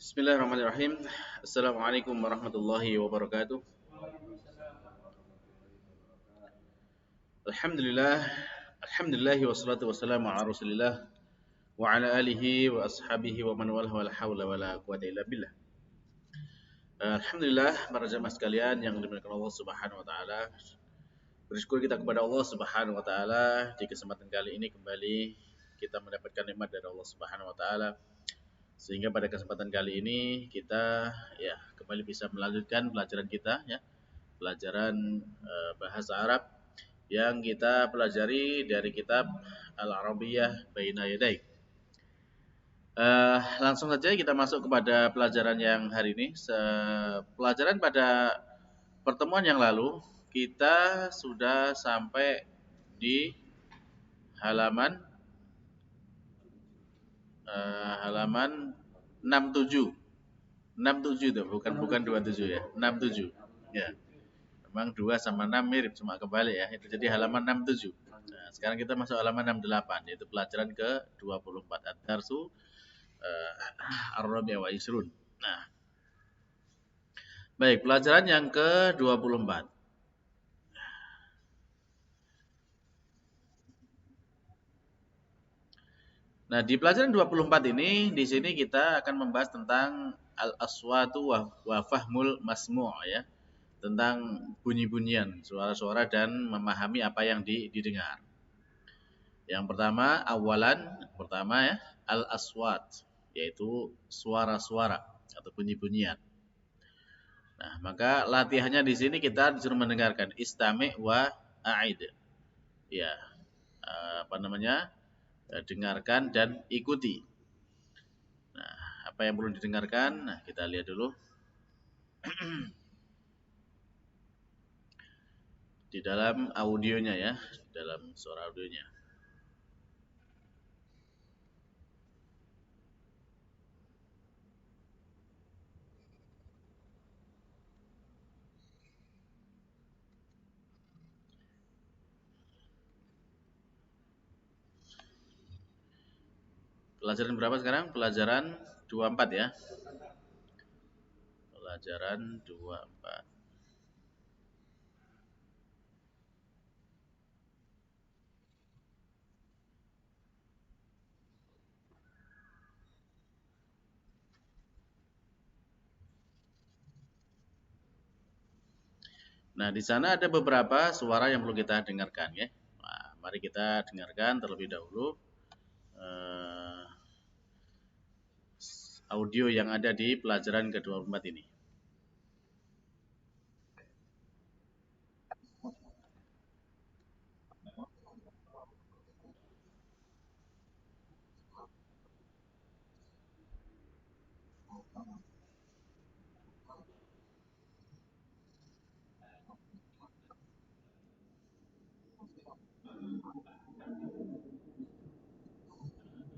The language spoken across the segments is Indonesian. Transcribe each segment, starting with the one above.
Bismillahirrahmanirrahim. Assalamualaikum warahmatullahi wabarakatuh. Alhamdulillah, alhamdulillah wassalatu wassalamu ala Rasulillah wa ala alihi wa ashabihi wa man walah wala haula wala quwata illa billah. Alhamdulillah para jamaah sekalian yang dimuliakan Allah Subhanahu wa taala. Bersyukur kita kepada Allah Subhanahu wa taala di kesempatan kali ini kembali kita mendapatkan nikmat dari Allah Subhanahu wa taala. Sehingga pada kesempatan kali ini kita kembali bisa melanjutkan pelajaran kita pelajaran bahasa Arab yang kita pelajari dari kitab Al-Arabiyyah Baina Yaday. Langsung saja kita masuk kepada pelajaran yang hari ini. Pelajaran pada pertemuan yang lalu kita sudah sampai di halaman 67. 67 itu bukan 27 ya. 67. Ya. Memang 2 sama 6 mirip, cuma kebalik ya. Itu jadi halaman 67. Nah, sekarang kita masuk halaman 68 yaitu pelajaran ke-24 Ad-Darsu Ar-Rabi' wa Isrun. Nah, baik, pelajaran yang ke-24. Nah, di pelajaran 24 ini di sini kita akan membahas tentang al-aswatu wa fahmul masmu' ya. Tentang bunyi-bunyian, suara-suara dan memahami apa yang didengar. Yang pertama, al-aswat, yaitu suara-suara atau bunyi-bunyian. Nah, maka latihannya di sini kita disuruh mendengarkan istami' wa a'id. Ya, dengarkan dan ikuti. Nah, apa yang perlu didengarkan? Nah, kita lihat dulu. Di dalam audionya ya, dalam suara audionya. Pelajaran berapa sekarang? Pelajaran 24 ya. Pelajaran 24. Nah, di sana ada beberapa suara yang perlu kita dengarkan ya. Nah, mari kita dengarkan terlebih dahulu audio yang ada di pelajaran ke-24 ini.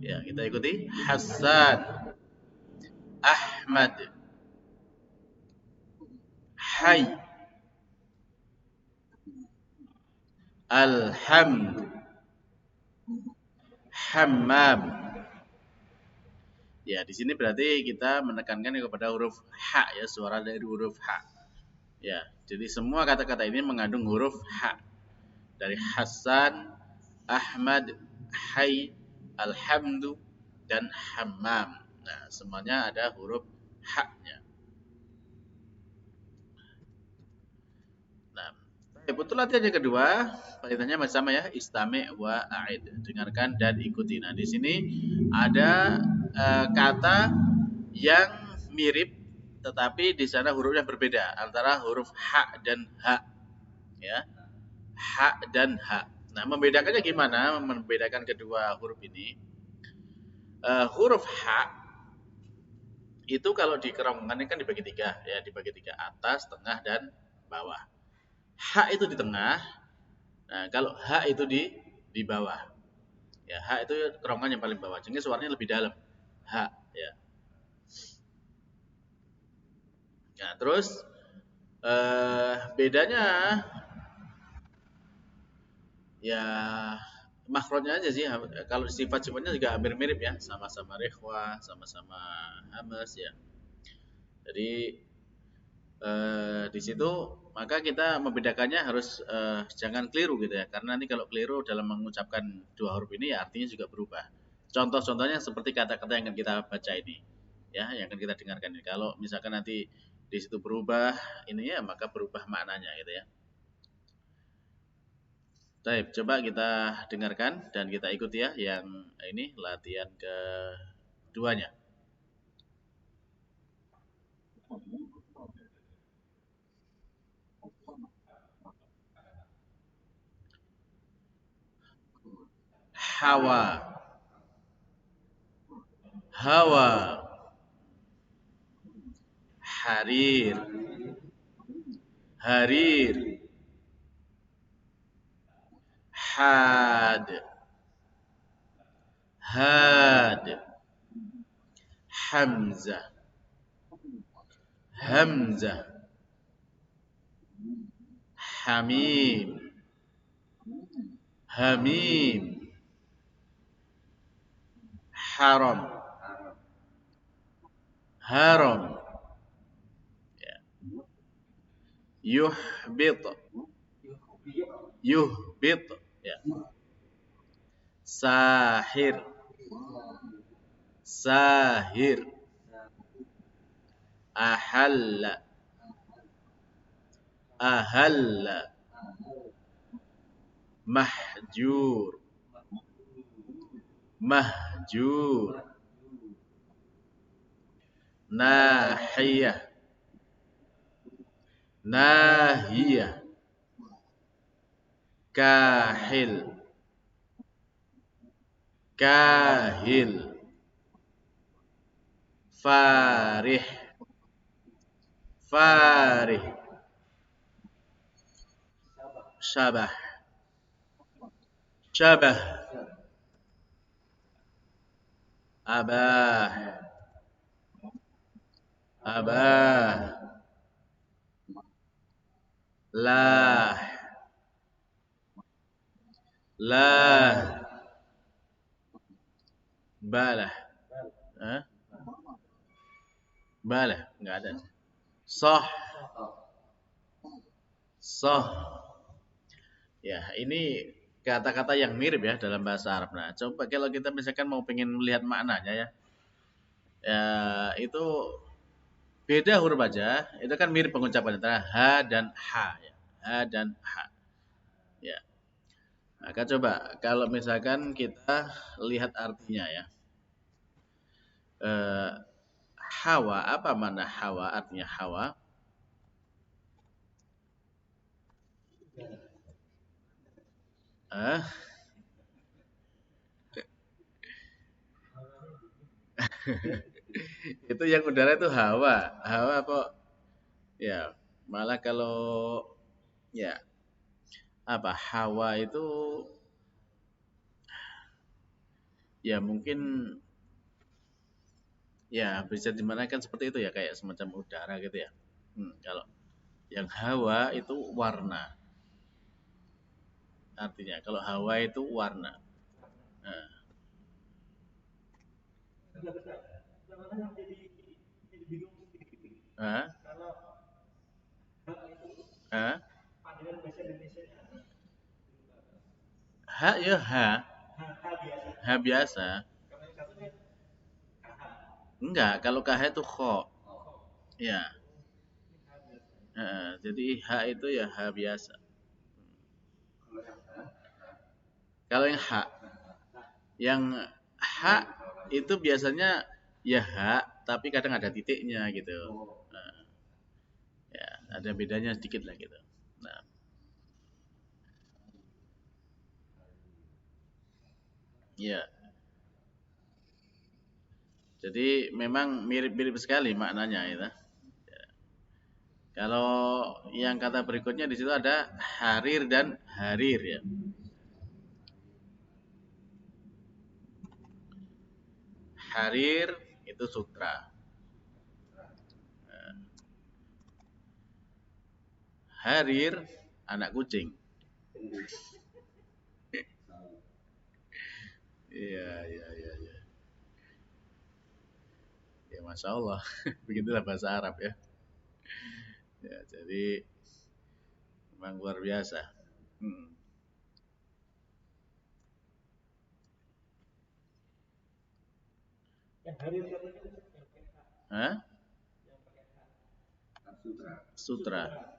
Ya, kita ikuti. Hasan, Ahmad, Hay, Alhamd, Hammam. Ya, di sini berarti kita menekankan kepada huruf H ya, suara dari huruf H. Ya, jadi semua kata-kata ini mengandung huruf H. Dari Hasan, Ahmad, Hay, Alhamdu, dan Hammam. Nah, semuanya ada huruf H-nya. Nah, betul latihan yang kedua, perintahnya masih sama ya, istami' wa a'id. Dengarkan dan ikuti. Nah, di sini ada kata yang mirip tetapi di sana hurufnya berbeda antara huruf H dan H. Ya. H dan H. Nah, membedakannya gimana? Membedakan kedua huruf ini. Huruf H itu kalau di kerongkongan ini kan dibagi tiga, ya dibagi tiga, atas, tengah, dan bawah. H itu di tengah. Nah, kalau H itu di bawah. Ya, H itu kerongkongan yang paling bawah. Jadi suaranya lebih dalam. H, ya. Nah, terus bedanya ya makhrajnya aja sih. Kalau sifat-sifatnya juga hampir mirip ya, sama-sama rekhwa, sama-sama hamas ya. Jadi di situ maka kita membedakannya harus jangan keliru gitu ya. Karena nanti kalau keliru dalam mengucapkan dua huruf ini ya artinya juga berubah. Contoh-contohnya seperti kata-kata yang akan kita baca ini, ya, yang akan kita dengarkan ini. Kalau misalkan nanti di situ berubah ini ya, maka berubah maknanya gitu ya. Baik, coba kita dengarkan dan kita ikuti ya yang ini latihan keduanya. Hawa, hawa, harir, harir, had, had, hamzah, hamzah, hamim, hamim, haram, haram, ya. Yuhbit, yuhbit, ya. Sahir, sahir, ahalla, ahalla, mahjur, mahjur, nahiyah, nahiyah, kahil, kahil, farih, farih, syabah, syabah, abah, abah, lah, lah, balah, Hah? Balah, nggak ada. Soh, soh. Ya, ini kata-kata yang mirip ya dalam bahasa Arab. Nah, coba kalau kita misalkan mau pengen melihat maknanya ya, ya itu beda huruf aja. Itu kan mirip pengucapan antara ha dan ha ya. Ha dan ha. Ya. Maka coba kalau misalkan kita lihat artinya ya. Eh, hawa, apa mana hawa? Artinya hawa. Eh, itu yang udara itu hawa. Hawa apa? Ya, malah kalau ya apa hawa itu ya mungkin ya bisa dimanakan seperti itu ya kayak semacam udara gitu ya. Kalau yang hawa itu warna artinya. Kalau hawa itu warna. Nah, ah, ah, ha ya ha, ha biasa. Enggak, kalau kh itu kho. Ya, jadi ha itu ya ha biasa. Kalau yang ha itu biasanya ya ha, tapi kadang ada titiknya gitu. Nah, ya, ada bedanya sedikit lah gitu. Nah, ya. Jadi memang mirip-mirip sekali maknanya itu. Kalau yang kata berikutnya di situ ada harir dan harir ya. Harir itu sutra. Harir anak kucing. Iya, iya, iya, iya. Ya Masya Allah. Begitulah bahasa Arab ya. Ya, jadi memang luar biasa. Hmm. Hah? Sutra.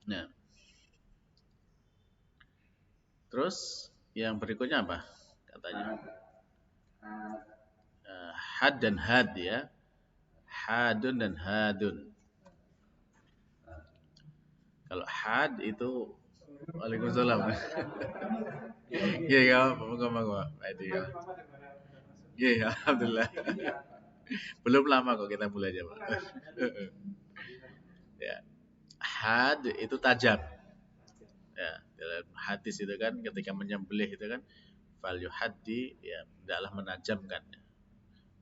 Nah, terus yang berikutnya apa? Katanya. Had dan had ya. Hadun dan hadun. Kalau had itu Waalaikumsalam. Iya, ya, moga-moga. Itu ya. Iya, alhamdulillah. Belum lama kok kita mulai aja, Pak. Ya. Had itu tajam. Ya, dalam hadis itu kan ketika menyembelih itu kan fal yuhaddi ya hendaklah menajamkan.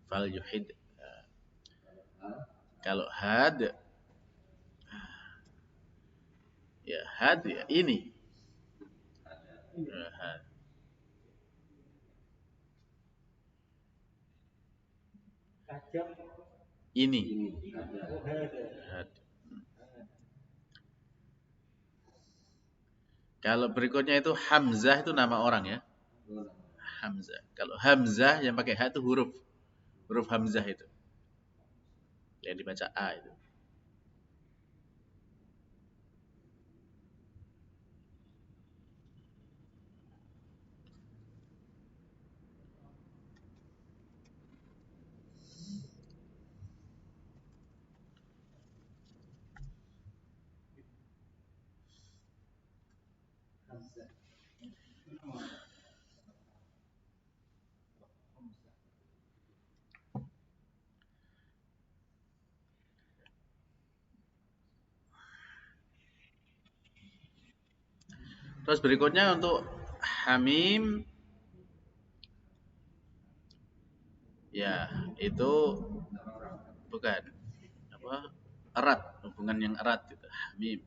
Fal yuhid. Ya. Kalau had ya had ya ini. Ya, had. Ini. Had. Kalau berikutnya itu Hamzah itu nama orang ya. Hamzah. Kalau Hamzah yang pakai H itu huruf. Huruf Hamzah itu. Yang dibaca A itu. Terus berikutnya untuk Hamim ya itu bukan apa erat hubungan yang erat gitu. Hamim.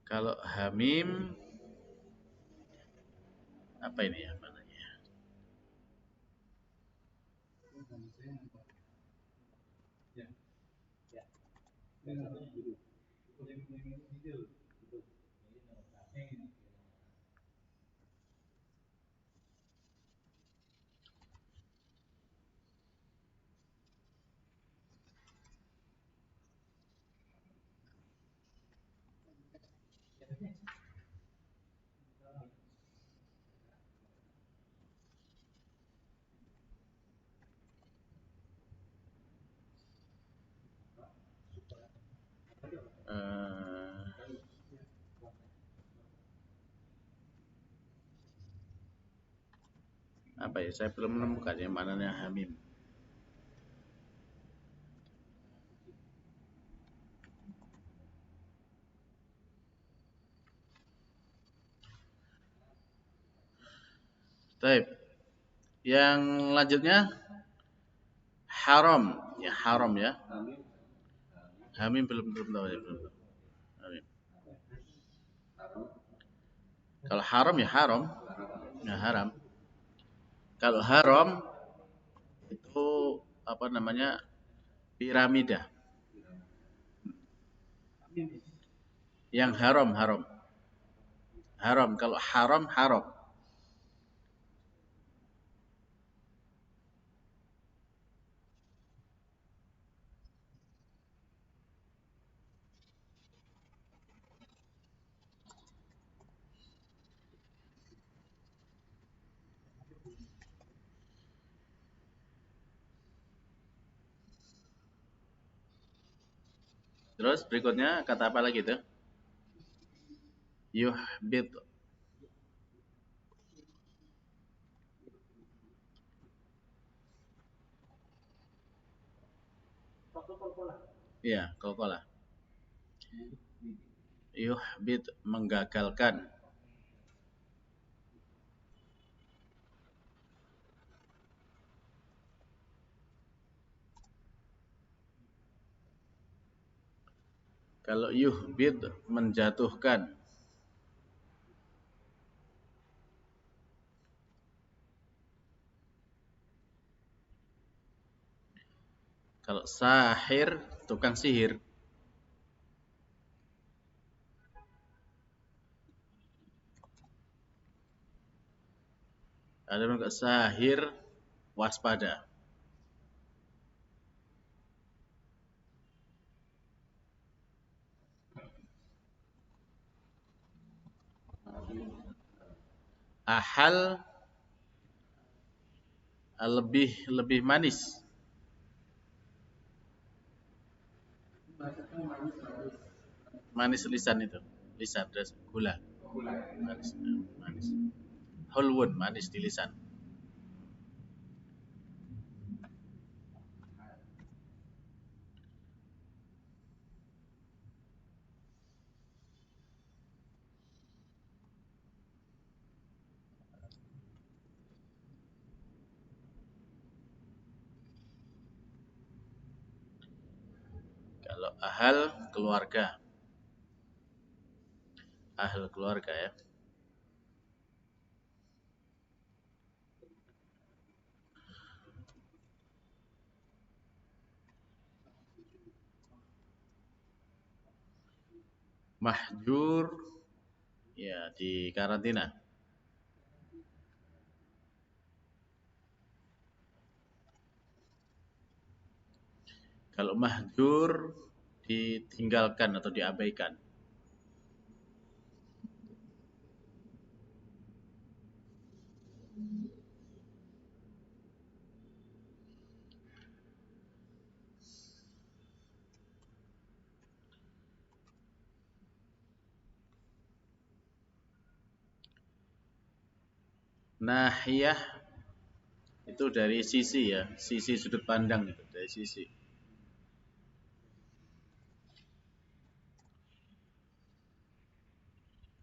Kalau Hamim apa ini ya namanya? Eh, apa ya? Saya belum menemukan yang mananya Hamim. Baik. Yang lanjutnya haram ya haram ya. Hamim belum belum tahu ya belum. Hamim. Kalau haram ya haram. Ya haram. Kalau haram itu apa namanya? Piramida. Yang haram haram. Haram. Kalau haram haram. Terus berikutnya kata apa lagi tuh? Yuhbit. Iya, kokola. Yuhbit menggagalkan. Kalau yuhbid menjatuhkan. Kalau sahir tukang sihir. Ada juga sahir waspada. Ahal lebih lebih manis. Manis lisan itu. Lisan dan gula. Manis. Manis. Hulwun manis di lisan. Kalau ahal keluarga. Ahal keluarga ya. Mahjur ya di karantina. Kalau mahjur ditinggalkan atau diabaikan. Nahiyah itu dari sisi ya, sisi sudut pandang itu dari sisi.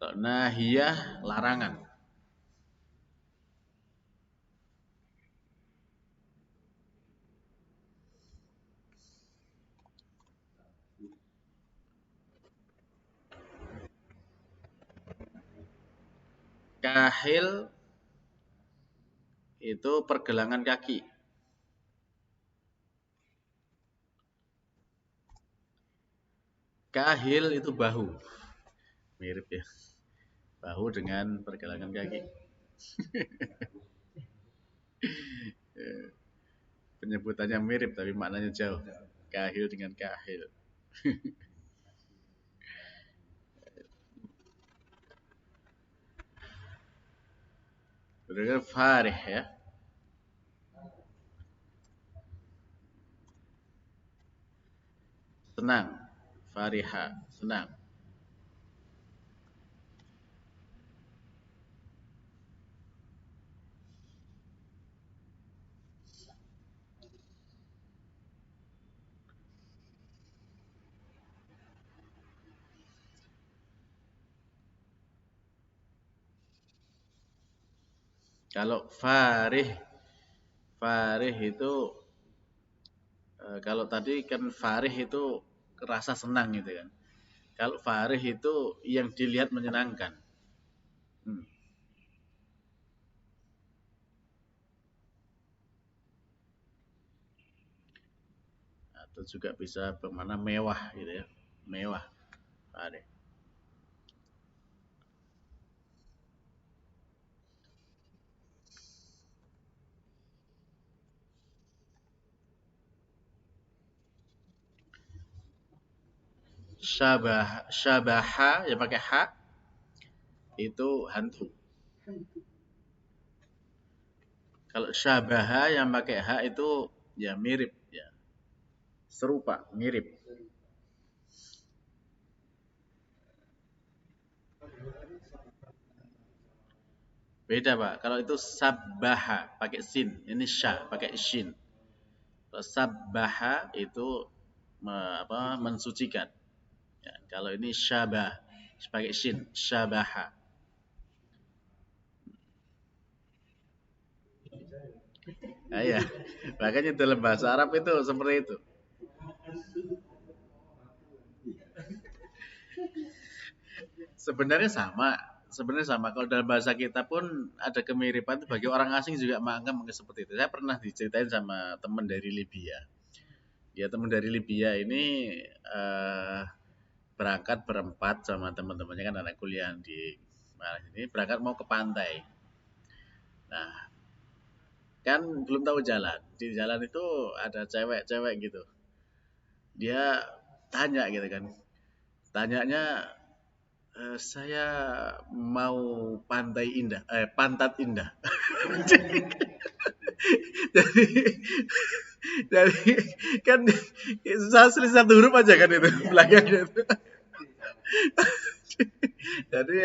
Kalau nahiyah larangan. Kahil itu pergelangan kaki. Kahil itu bahu. Mirip ya. Bahu dengan pergelangan kaki. Penyebutannya mirip tapi maknanya jauh. Kahil dengan kahil. Berarti farih ya. Senang. Fariha, senang. Kalau farih, farih itu kalau tadi kan farih itu rasa senang gitu kan. Kalau farih itu yang dilihat menyenangkan. Hmm. Atau juga bisa bermakna mewah gitu ya. Mewah. Farih. Syabaha yang pakai ha itu hantu. Kalau syabaha yang pakai ha itu ya mirip ya. Serupa, mirip. Beda, Pak. Kalau itu sabbaha pakai sin, ini sya pakai shin. Kalau sabbaha itu mensucikan. Ya, kalau ini syabah pakai shin, syabaha. Nah, ya. Makanya dalam bahasa Arab itu seperti itu. Sebenarnya sama, sebenarnya sama. Kalau dalam bahasa kita pun ada kemiripan itu bagi orang asing juga menganggap mungkin seperti itu. Saya pernah diceritain sama teman dari Libya. Ya teman dari Libya ini eh, berangkat berempat sama teman-temannya kan anak kuliah di Malang ini berangkat mau ke pantai. Nah, kan belum tahu jalan. Di jalan itu ada cewek-cewek gitu. Dia tanya gitu kan. Tanyanya saya mau pantai indah, pantat indah. Jadi, jadi kan asli satu huruf aja kan itu belakangnya itu. Jadi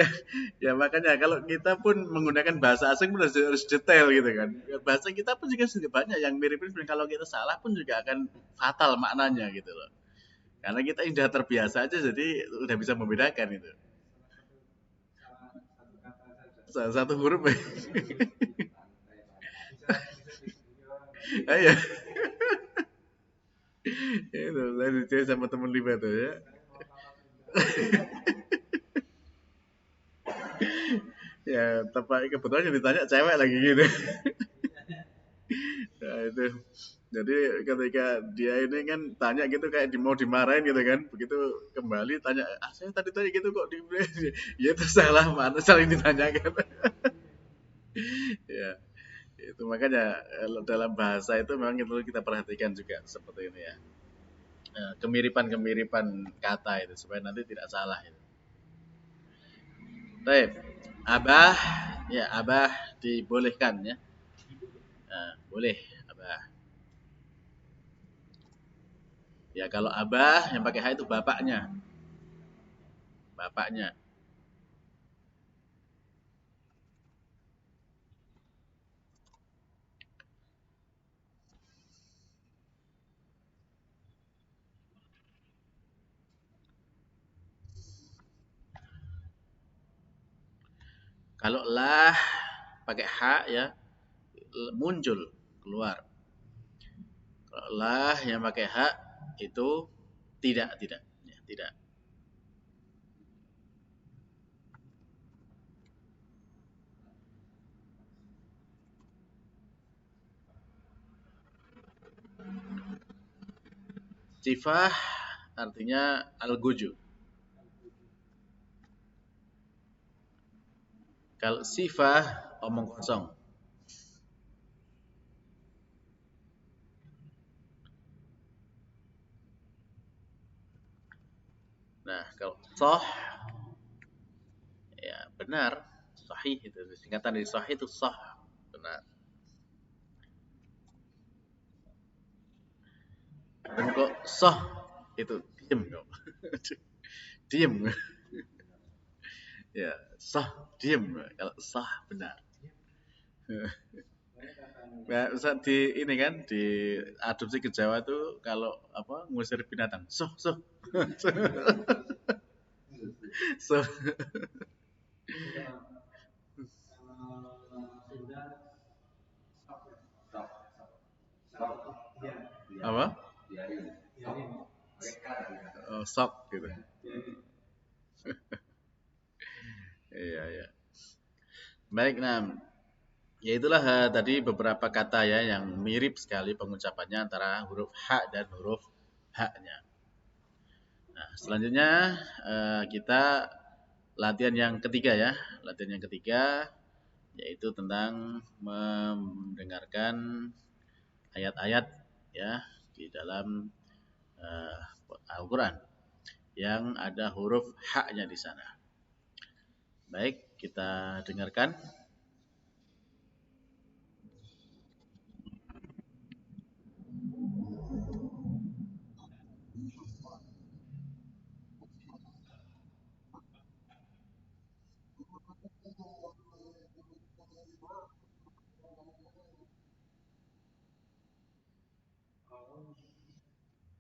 ya makanya kalau kita pun menggunakan bahasa asing pun harus detail gitu kan. Bahasa kita pun juga sudah banyak yang mirip-mirip. Kalau kita salah pun juga akan fatal maknanya gitu loh. Karena kita sudah terbiasa aja jadi udah bisa membedakan itu. Satu huruf. Ah, ya. Itu saya dicari sama temen lima tuh ya. Ya, tepat kebetulan yang ditanya cewek lagi gitu. Nah, itu. Jadi ketika dia ini kan tanya gitu kayak mau dimarahin gitu kan. Begitu kembali tanya, "Ah, saya tadi tanya gitu kok di ya itu salah mana saling ditanyakan." Ya, itu makanya dalam bahasa itu memang itu kita perhatikan juga seperti ini ya. Kemiripan-kemiripan kata itu supaya nanti tidak salah itu. Baik. Abah, ya abah dibolehkan ya. Boleh abah. Ya kalau abah yang pakai H itu bapaknya, bapaknya. Kalau lah pakai H ya muncul keluar. Kalau lah yang pakai H itu tidak, ya, tidak. Sifah artinya al-guju. Kalau sifah omong kosong. Nah, kalau soh ya benar, sahih itu singkatan dari sahih itu sah, benar. Dan kok sah itu diem dong. Diem. Ya, sah diem. Kalau sah benar. Ya, Ustaz di ini kan di adopsi ke Jawa tuh kalau apa ngusir binatang. Soh, soh. Soh. Apa? Oh, sok gitu. Iya, iya. Baik, nah, ya itulah tadi beberapa kata ya yang mirip sekali pengucapannya antara huruf H dan huruf H-nya. Nah, selanjutnya kita latihan yang ketiga ya. Latihan yang ketiga yaitu tentang mendengarkan ayat-ayat ya di dalam eh, Al-Quran yang ada huruf H-nya di sana. Baik, kita dengarkan.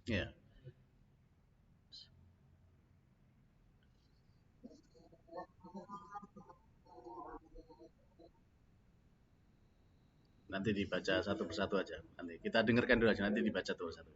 Ya, nanti dibaca satu persatu aja. Nanti kita dengarkan dulu aja, nanti dibaca satu persatu.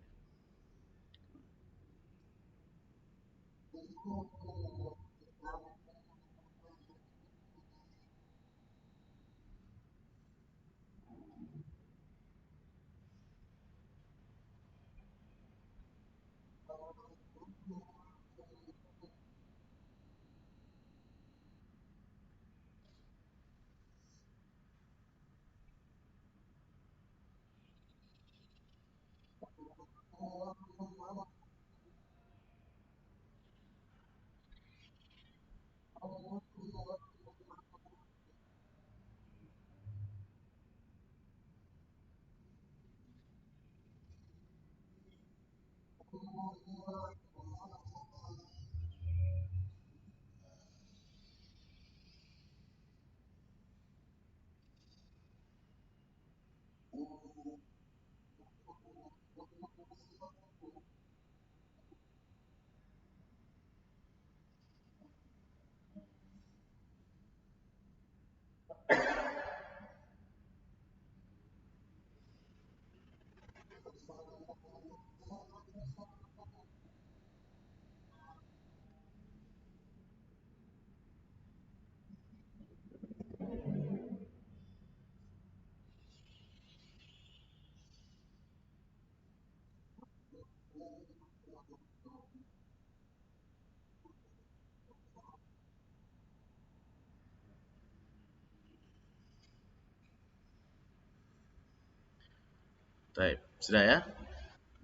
Baik, sudah ya.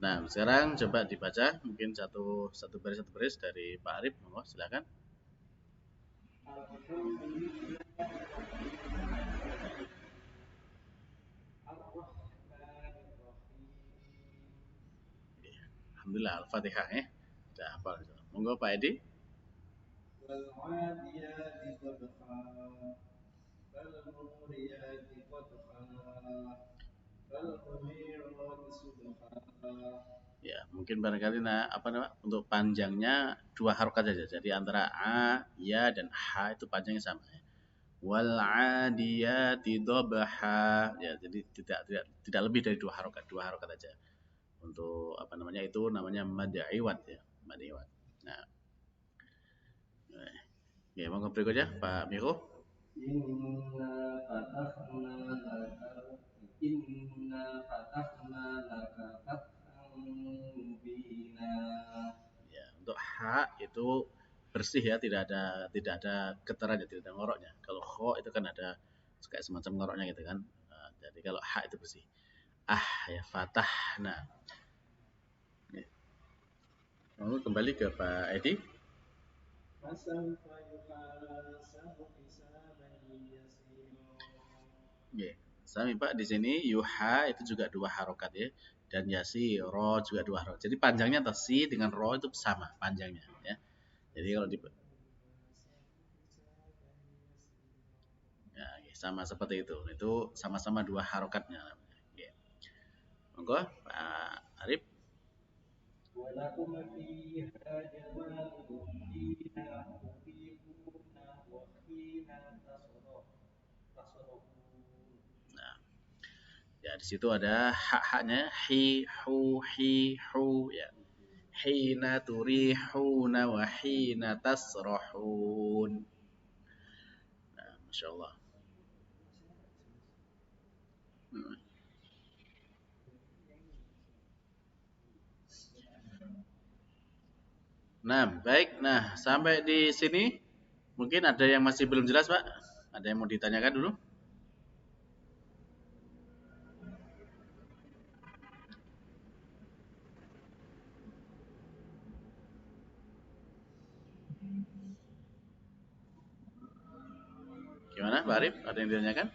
Nah, sekarang coba dibaca mungkin satu satu baris dari Pak Arif, monggo silakan. Alhamdulillah Al-Fatihah ya. Sudah hafal. Monggo Pak Edi. Ya, mungkin barangkali apa nama untuk panjangnya dua harokat saja. Jadi antara a, ya dan ha itu panjangnya sama ya. Wal adiyati dhabha. Ya, jadi tidak lebih dari dua harokat aja. Untuk apa namanya itu namanya mad iwad ya, mad iwad. Nah, ya monggo berikutnya Pak Miko. Inna fatahna laka Inna fatahna laka fathan mubina. Ya, untuk ha itu bersih ya, tidak ada getarannya, tidak ada ngoroknya. Kalau kho itu kan ada kayak semacam ngoroknya gitu kan. Nah, jadi kalau ha itu bersih. Ah ya fatah. Nah, ya. Lalu kembali ke Pak Edi. Ya. Sami Pak di sini yuha itu juga dua harokat ya, dan yasi ro juga dua harokat. Jadi panjangnya atau si dengan ro itu sama panjangnya ya. Jadi kalau di ya, sama seperti itu. Itu sama-sama dua harokatnya. Ya. Monggo Pak Arif. Walakum fiha jamalun hina tuhibuna wa hina tasrahun. Nah, ya di situ ada hak-haknya hi hu ya. Hina turihuna wa hina tasrahun. Nah, Masya Allah. Hmm. Nah, baik. Nah, sampai di sini mungkin ada yang masih belum jelas, Pak. Ada yang mau ditanyakan dulu? Gimana, Pak Arif? Ada yang ditanyakan?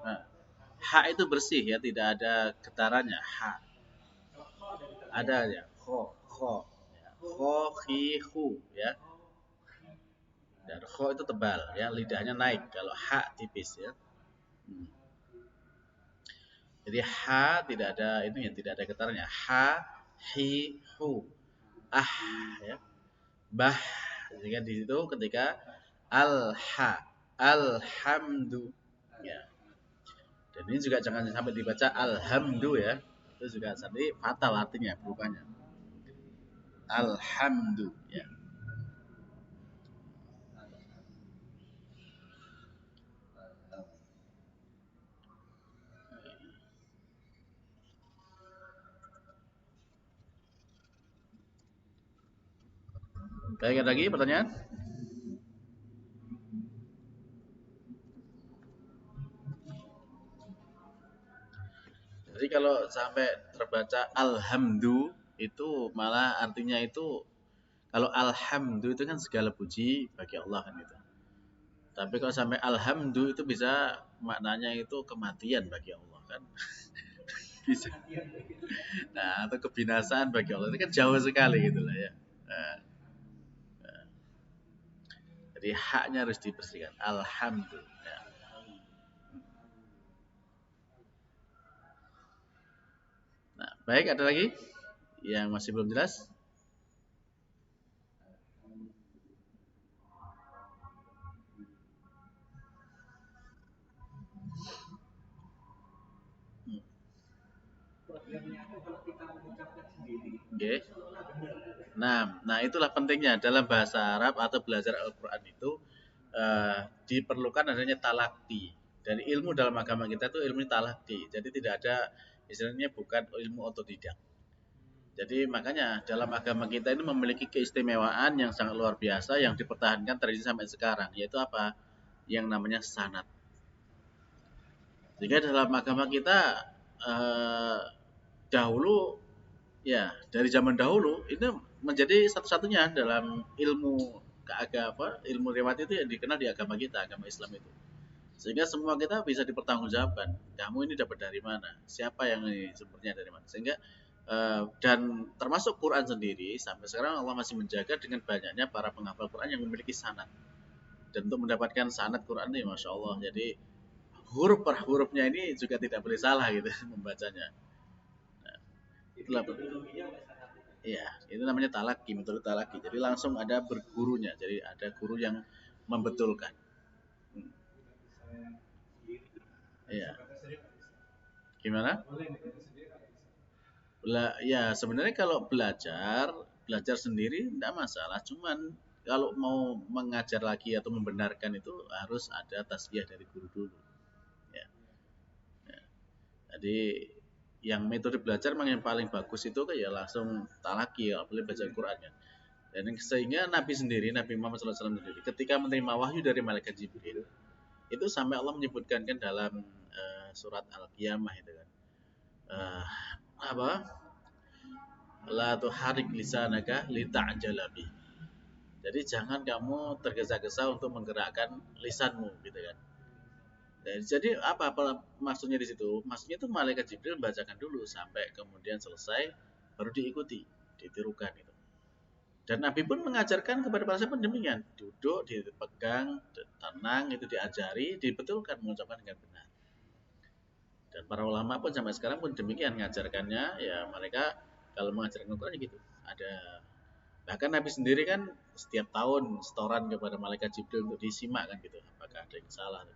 Nah, hak itu bersih ya, tidak ada getarannya. Hak ada ya, kho, ya. Kho, hi, hu, ya. Dan kho itu tebal, ya, lidahnya naik. Kalau hak tipis, ya. Hmm. Jadi ha tidak ada itu yang tidak ada getarannya. Ha, hi, hu, ah, ya. Bah. Jika di situ ketika al-ha, alhamdu, ya. Dan ini juga jangan sampai dibaca alhamdu ya. Itu juga tadi fatal artinya berubahnya. Alhamdu ya. Baik, ada lagi pertanyaan? Jadi kalau sampai terbaca alhamdu itu malah artinya itu kalau alhamdu itu kan segala puji bagi Allah kan itu. Tapi kalau sampai alhamdu itu bisa maknanya itu kematian bagi Allah kan. bisa. Nah, atau kebinasaan bagi Allah itu kan jauh sekali gitu lah ya. Nah, jadi haknya harus dibersihkan. Alhamdulillah. Nah, baik, ada lagi yang masih belum jelas? Oke. Nah itulah pentingnya dalam bahasa Arab atau belajar Al-Quran itu diperlukan adanya talaki. Dan ilmu dalam agama kita itu ilmu talaki. Jadi tidak ada istilahnya bukan ilmu otodidak. Jadi makanya dalam agama kita ini memiliki keistimewaan yang sangat luar biasa yang dipertahankan tradisi sampai sekarang, yaitu apa? Yang namanya sanad. Sehingga dalam agama kita eh, dahulu ya dari zaman dahulu itu menjadi satu-satunya dalam ilmu keagama, ilmu riwayat itu yang dikenal di agama kita, agama Islam itu. Sehingga semua kita bisa dipertanggungjawabkan. Kamu ini dapat dari mana? Siapa yang ini sumbernya dari mana? Sehingga dan termasuk Quran sendiri sampai sekarang Allah masih menjaga dengan banyaknya para penghafal Quran yang memiliki sanad. Dan untuk mendapatkan sanad Quran ini, masya Allah. Jadi huruf per hurufnya ini juga tidak boleh salah gitu membacanya. Nah, itulah iya, itu namanya talaki, metode talaki. Jadi langsung ada bergurunya. Jadi ada guru yang membetulkan. Hmm. Iya. Gimana? Ya sebenarnya kalau belajar sendiri tidak masalah. Cuman kalau mau mengajar lagi atau membenarkan itu harus ada tasbih dari guru dulu. Ya. Ya. Jadi yang metode belajar memang yang paling bagus itu kayak langsung talaki ya, boleh baca Al-Quran ya. Dan sehingga Nabi sendiri, Nabi Muhammad SAW sendiri, ketika menerima wahyu dari malaikat Jibril, itu sampai Allah menyebutkan kan dalam surat Al-Qiyamah itu kan, uh, apa? La tuharik lisanaka lita'jala bih. Jadi jangan kamu tergesa-gesa untuk menggerakkan lisanmu gitu kan. Dan jadi apa maksudnya di situ? Maksudnya itu malaikat Jibril membacakan dulu sampai kemudian selesai baru diikuti, ditirukan itu. Dan Nabi pun mengajarkan kepada para sahabat demikian, duduk, dipegang, tenang, itu diajari, dibetulkan, mengucapkan dengan benar. Dan para ulama pun sampai sekarang pun demikian mengajarkannya, ya mereka kalau mengajarkan Al-Quran ya gitu. Ada bahkan Nabi sendiri kan setiap tahun setoran kepada malaikat Jibril untuk disimak kan gitu, apakah ada yang salah kan.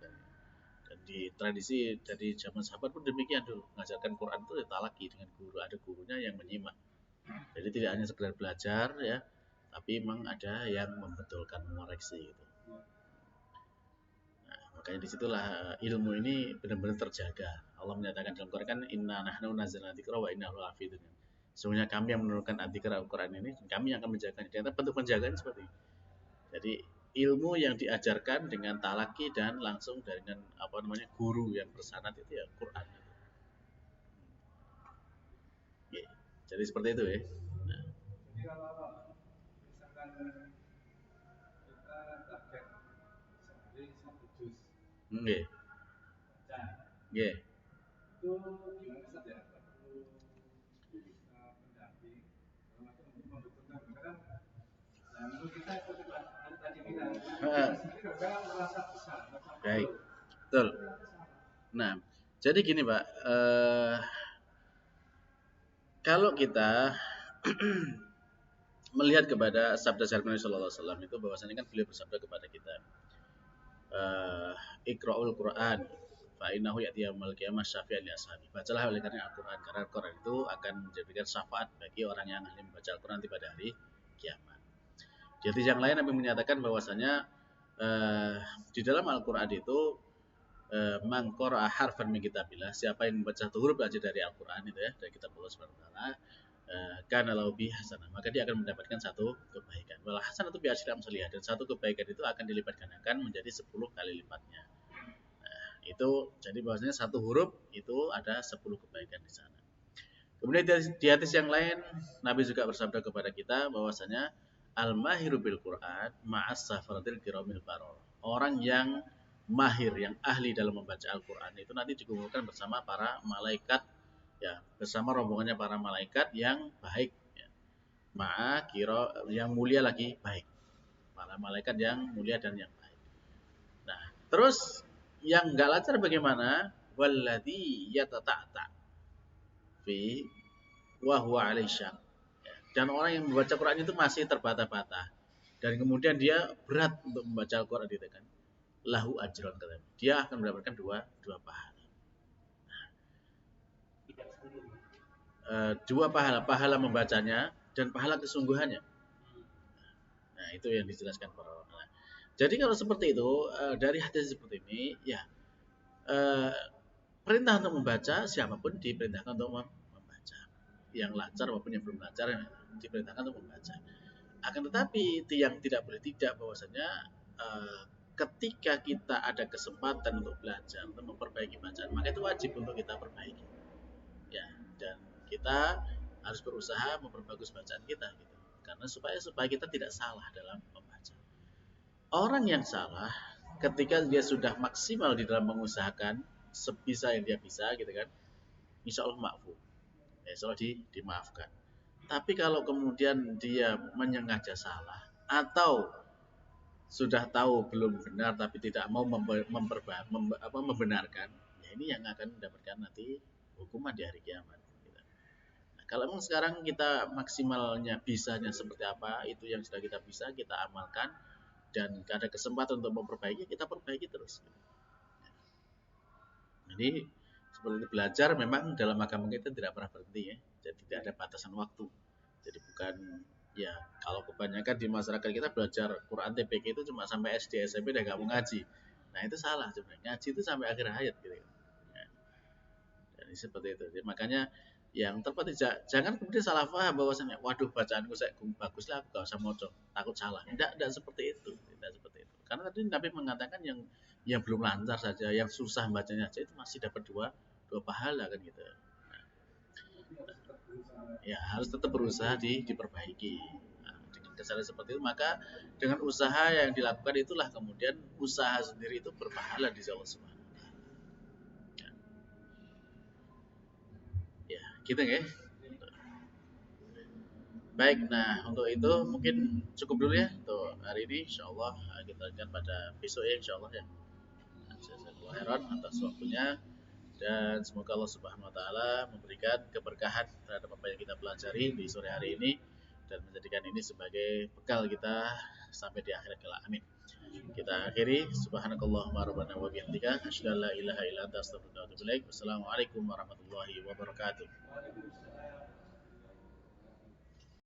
Dan di tradisi dari zaman sahabat pun demikian dulu, mengajarkan Quran itu ditalaki dengan guru, ada gurunya yang menyimak. Jadi tidak hanya sekedar belajar ya, tapi memang ada yang membetulkan, mengoreksi gitu. Nah, makanya disitulah ilmu ini benar-benar terjaga. Allah menyatakan dalam Quran kan inna nahnu nazzalna dzikra wa inna lahu hafidun. Sesungguhnya kami yang menurunkan dzikra Al-Quran ini, kami yang akan menjaganya. Ternyata bentuk penjagaan seperti ini. Jadi ilmu yang diajarkan dengan talaki dan langsung dengan apa namanya guru yang bersanad itu ya Quran. Ya, jadi seperti itu ya. Nah. Jadi kalau misalkan kita target sehari 1 juz Nggih. baca, Nggih. itu gimana saja? Perlu pendamping, untuk membetulkan. Karena nah, menurut kita seperti tadi kita sendiri kadang merasa besar. Baik, betul. Nah, jadi gini Pak, kalau kita melihat kepada sabda Nabi Sallallahu Alaihi Wasallam itu bahwasanya kan beliau bersabda kepada kita, Iqra'ul Quran, fa innahu ya'ti yaumil qiyamah syafi'an li ashabi. Bacalah oleh karena Al-Quran, karena Al-Quran itu akan menjadikan syafaat bagi orang yang ahli membaca Al-Quran nanti pada hari kiamat. Di hadis yang lain Nabi menyatakan bahwasanya di dalam Al-Quran itu man qara'a harfan min kitabillah, siapa yang membaca satu huruf aja dari Al-Quran itu ya, dari kitab Allah Subhanahu wa taala, kana lahu bi hasanah, maka dia akan mendapatkan satu kebaikan. Wal hasanatu bi asyri amsalihah, dan satu kebaikan itu akan dilipat gandakan menjadi 10 kali lipatnya. Nah, itu jadi bahwasanya satu huruf itu ada 10 kebaikan di sana. Kemudian di hadis yang lain Nabi juga bersabda kepada kita bahwasanya al-mahiru bil Quran ma'as safaratil kiramil baror. Orang yang mahir, yang ahli dalam membaca Al-Quran itu nanti dikumpulkan bersama para malaikat Ya, bersama rombongannya para malaikat yang baik. Ya. Ma'a kiro yang mulia lagi baik. Para malaikat yang mulia dan yang baik. Nah, terus yang enggak lancar bagaimana? Walladzi yatata'ta fi wa huwa alaisyaq. Dan orang yang membaca Quran itu masih terbata-bata. Dan kemudian dia berat untuk membaca Al-Quran itu kan. Lahu ajron katanya. Dia akan mendapatkan dua pahala. Dua pahala membacanya dan pahala kesungguhannya. Nah, itu yang dijelaskan para ulama. Jadi kalau seperti itu dari hadis seperti ini ya perintah untuk membaca siapapun diperintahkan untuk membaca. Yang lancar maupun yang belum lancar diperintahkan untuk membaca. Akan tetapi yang tidak boleh tidak bahwasanya ketika kita ada kesempatan untuk belajar, untuk memperbaiki bacaan, maka itu wajib untuk kita perbaiki. Ya, dan kita harus berusaha memperbagus bacaan kita gitu. Karena supaya kita tidak salah dalam membaca. Orang yang salah ketika dia sudah maksimal di dalam mengusahakan sebisa yang dia bisa gitu kan, insya Allah maafun. Insya Allah dimaafkan. Tapi kalau kemudian dia menyengaja salah atau sudah tahu belum benar tapi tidak mau membenarkan, ya ini yang akan mendapatkan nanti hukuman di hari kiamat. Nah, kalau memang sekarang kita maksimalnya bisanya seperti apa, itu yang sudah kita bisa kita amalkan dan ada kesempatan untuk memperbaiki, kita perbaiki terus. Jadi seperti belajar memang dalam agama kita tidak pernah berhenti ya, jadi tidak ada batasan waktu. Jadi bukan ya kalau kebanyakan di masyarakat kita belajar Quran TPK itu cuma sampai SD SMP udah gak mau ngaji. Nah itu salah sebenarnya, ngaji itu sampai akhir hayat gitu. Ya. Jadi seperti itu. Jadi, makanya yang terpenting jangan kemudian salah paham bahwasanya waduh bacaanku saya bagus lah aku gak usah moco takut salah. Tidak seperti itu, tidak seperti itu. Karena tadi Nabi mengatakan yang belum lancar saja, yang susah bacanya saja itu masih dapat dua pahala kan gitu. Ya harus tetap berusaha diperbaiki. Nah, dengan kesadaran seperti itu maka dengan usaha yang dilakukan itulah kemudian usaha sendiri itu berpahala di Allah Subhanahu wa taala. Ya, gitu ya. Baik, nah untuk itu mungkin cukup dulu ya untuk hari ini. Insyaallah kita lanjutkan pada besok ya insyaallah ya. Jazakallahu khairan atas waktunya dan semoga Allah Subhanahu wa taala memberikan keberkahan terhadap apa yang kita pelajari di sore hari ini dan menjadikan ini sebagai bekal kita sampai di akhirat kelak. Amin. Kita akhiri subhanakallahumma rabbana wa bihamdika asyhadu an la ilaha illa anta astaghfiruka wa atubu ilaik. Wassalamualaikum warahmatullahi wabarakatuh.